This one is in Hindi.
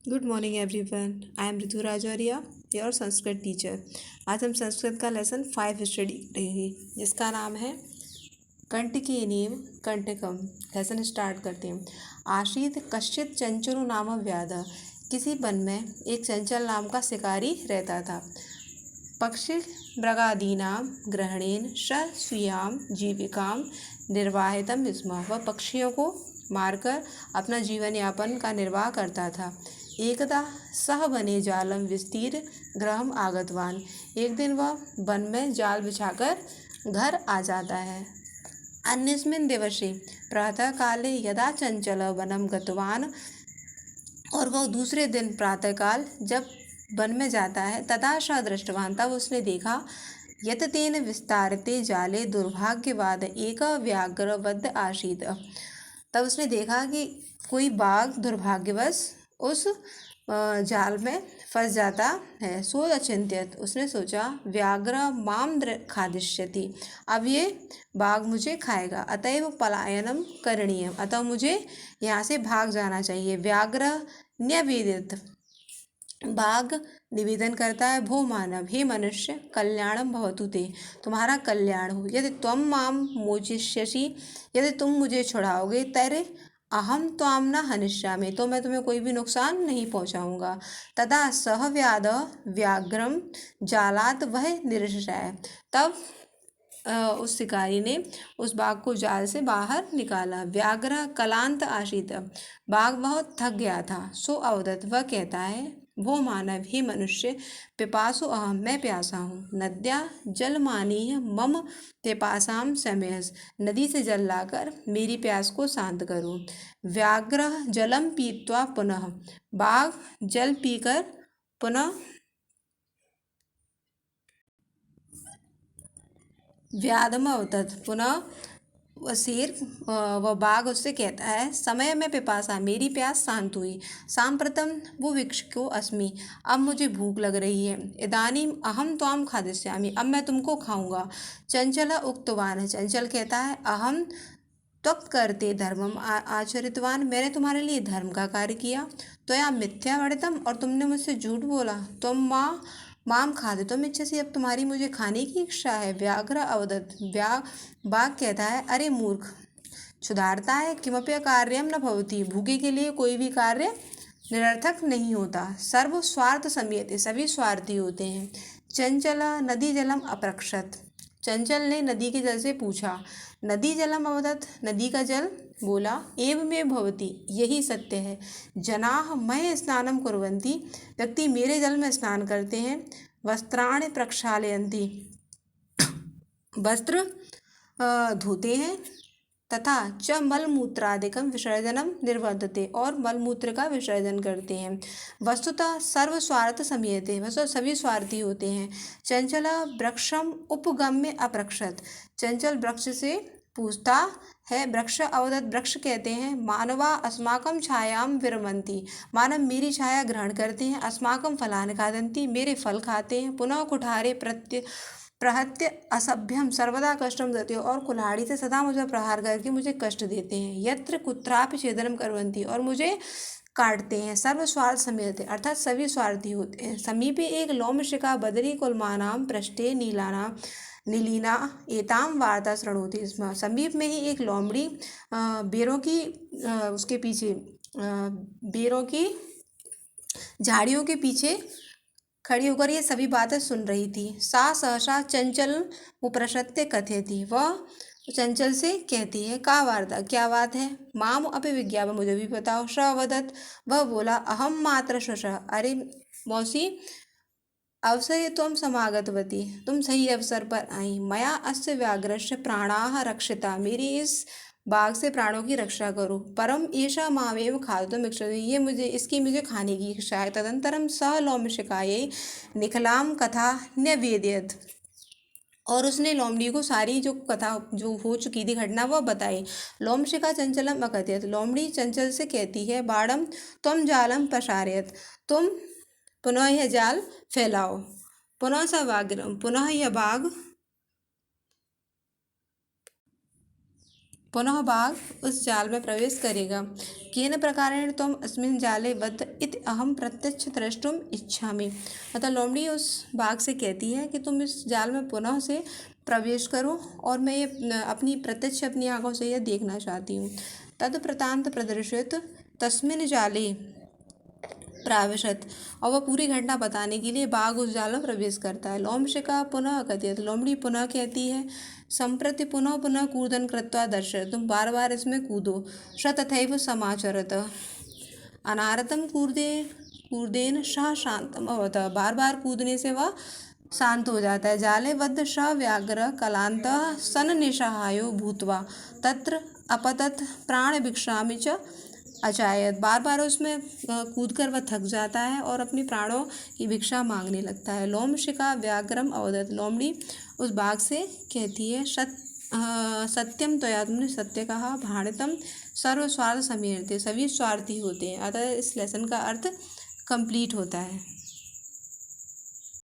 Good morning everyone. I am Ritu Rajoria, your Sanskrit teacher. आज हम संस्कृत का लेसन 5 स्टडी करेंगे, जिसका नाम है कंटकेनेव कंटकम। लेसन स्टार्ट करते हैं। आशीत कश्चित चंचलो नाम व्याध। किसी वन में एक चंचल नाम का शिकारी रहता था। पक्षी मृगादीनां ग्रहणेन स स्वीयां जीविकां निर्वाहितम स्म। वह पक्षियों को मारकर अपना जीवन यापन का निर्वाह करता था। एकदा सह वने जालम विस्तीर गृहम आगतवान। एक दिन वह वन में जाल बिछाकर घर आ जाता है। अन्यस्मिन् दिवसे प्रातःकाले यदा चंचल वनम गतवान। और वह दूसरे दिन प्रातःकाल जब वन में जाता है, तथा स दृष्टवान, तब उसने देखा, यत तेन विस्तारते जाले दुर्भाग्यवाद एक व्याघ्रवद आसीत। तब उसने देखा कि कोई बाघ दुर्भाग्यवश उस जाल में फंस जाता है। सो अचिंत्यत, उसने सोचा, व्याघ्र माम खादिष्यति, अब ये बाघ मुझे खाएगा। अतएव पलायनम करणीयम, अतः मुझे यहाँ से भाग जाना चाहिए। व्याघ्र न्यवेदित, बाघ निवेदन करता है, भो मानव, हे मनुष्य, कल्याणम भवतु ते, तुम्हारा कल्याण हो। यदि त्वम माम मोचिष्यसि, यदि तुम मुझे छुड़ाओगे, तरे अहम त्वाम न हनिष्यामि, तो मैं तुम्हें कोई भी नुकसान नहीं पहुंचाऊंगा। तदा सह व्याध व्याघ्रम जालात वह निरृषाय। तब उस शिकारी ने उस बाघ को जाल से बाहर निकाला। व्याघ्र कलांत आशित, बाघ बहुत थक गया था। सो अवदत, वह कहता है, वो मानव, हे मनुष्य, पिपासु अहम, मैं प्यासा हूँ। नद्या जलमानीय मम पिपासाम शमयस, नदी से जल लाकर मेरी प्यास को शांत करो। व्याघ्र जलम पीत्वा पुनः, बाघ जल पीकर पुनः व्याधम अवतत, पुनः वह बाघ उससे कहता है, समय में पिपासा, मेरी प्यास शांत हुई। सांप्रतम वो वृक्ष को अस्मि, अब मुझे भूख लग रही है। इदानीम अहम त्वाम खादिष्यामि, अब मैं तुमको खाऊंगा। चंचला उक्तवान है, चंचल कहता है, अहम त्वक करते धर्मम आचरितवान, मैंने तुम्हारे लिए धर्म का कार्य किया। तो या मिथ्या वर्तम, और तुमने मुझसे झूठ बोला। तुम माँ माम खादे, तुम इच्छा से, अब तुम्हारी मुझे खाने की इच्छा है। व्याघ्र अवदत, बाघ कहता है, अरे मूर्ख, क्षुधार्ता है किमपि कार्यम न भवती, भूखे के लिए कोई भी कार्य निरर्थक नहीं होता। सर्व स्वार्थ समयते, सभी स्वार्थी होते हैं। चंचला नदी जलम अपरक्षत, चंचल ने नदी के जल से पूछा। नदी जलम अवदत, नदी का जल बोला, एवमेव भवती, यही सत्य है। जनाः मय स्नानम कुर्वन्ति, व्यक्ति मेरे जल में स्नान करते हैं। वस्त्राणि प्रक्षालयन्ति, वस्त्र धोते हैं। तथा च मलमूत्रादिकम विसर्जनम निर्वर्तते, और मलमूत्र का विसर्जन करते हैं। वस्तुतः सर्व स्वार्थ समयते, वस्तु सभी स्वार्थी होते हैं। चंचला वृक्षम उपगम्य अपरक्षत, चंचल वृक्ष से पूछता है। वृक्ष अवदत, वृक्ष कहते हैं, मानवा अस्माकम छायाम विरमंती, मानव मेरी छाया ग्रहण करते हैं। अस्माकम फलानि खादन्ति, मेरे फल खाते हैं। पुनः कुठारे प्रहत्य असभ्यम सर्वदा कष्टम देते हो, और कुल्हाड़ी से सदा मुझे प्रहार करके मुझे कष्ट देते हैं। यत्र कुत्रापि छेदनम करवंती, और मुझे काटते हैं। सर्व स्वार्थ समेत, अर्थात सभी स्वार्थी होते हैं। समीपे एक लोमशिखा बदरी कुलमानाम पृष्ठे नीलाना नीलिना एताम वार्ता शृणोति स्म, समीप में ही एक लोमड़ी बेरों की उसके पीछे बेरों की झाड़ियों के पीछे खड़ी होकर ये सभी बातें सुन रही थी। सा सहसा चंचल उपप्रशत्य कथयति, वह चंचल से कहती है, का वार्ता, क्या बात है। माम अपि विज्ञापन, मुझे भी बताओ। स वदत, वह बोला, अहम मात्र शश, अरे मौसी, अवसरे त्वं समागतवती, तुम सही अवसर पर आई। मया अस्य व्याघ्रस्य प्राणाः रक्षिता, मेरी इस बाघ से प्राणों की रक्षा करो। परम एषा मामेव खादितुम् इच्छति, ये मुझे, इसकी मुझे खाने की इच्छा है। तदंतरम स लोमशिखायै निखलाम कथा न्यवेदयत, और उसने लोमड़ी को सारी जो कथा जो हो चुकी थी घटना वह बताई। लोमशिखा चंचलम अकथयत, लोमड़ी चंचल से कहती है, बाड़म त्वं जालम प्रसारयत, तुम पुनः यह जाल फैलाओ। पुनः स व्याघ्रम, पुनः यह बाघ पुनः बाघ उस जाल में प्रवेश करेगा। केन प्रकारेण त्वम् अस्मिन् जाले बद्ध इति अहम प्रत्यक्ष द्रष्टुम इच्छामि। मतलब लोमड़ी उस बाघ से कहती है कि तुम इस जाल में पुनः से प्रवेश करो और मैं ये अपनी आंखों से यह देखना चाहती हूँ। तत्प्रतांत प्रदर्शित तस्मिन् जाले प्राविशत, और वह पूरी घटना बताने के लिए बाघ उस जाल में प्रवेश करता है। लोमशिका पुनः कथयत, लोमड़ी पुनः कहती है, संप्रति पुनः पुनः कूर्दन कृत्वा दर्शय, तुम बार बार इसमें कूदो। स तथैव समाचरत, अनारतम कूर्देन सह शांतम अभवत, बार बार कूदने से वह शांत हो जाता है। जाले बद्ध स व्याघ्र कलांतः सन्निसहायो भूत्वा तत्र अपतत प्राण भिक्षामि च अचायत, बार बार उसमें कूदकर वह थक जाता है और अपनी प्राणों की भिक्षा मांगने लगता है। लोमशिका व्याघ्रम अवदत, लोमड़ी उस बाघ से कहती है, सत्यम त्वया, तुमने सत्य कहा, भाणितम सर्व स्वार्थ समीरते, सभी स्वार्थी होते हैं। अतः इस लेसन का अर्थ कंप्लीट होता है।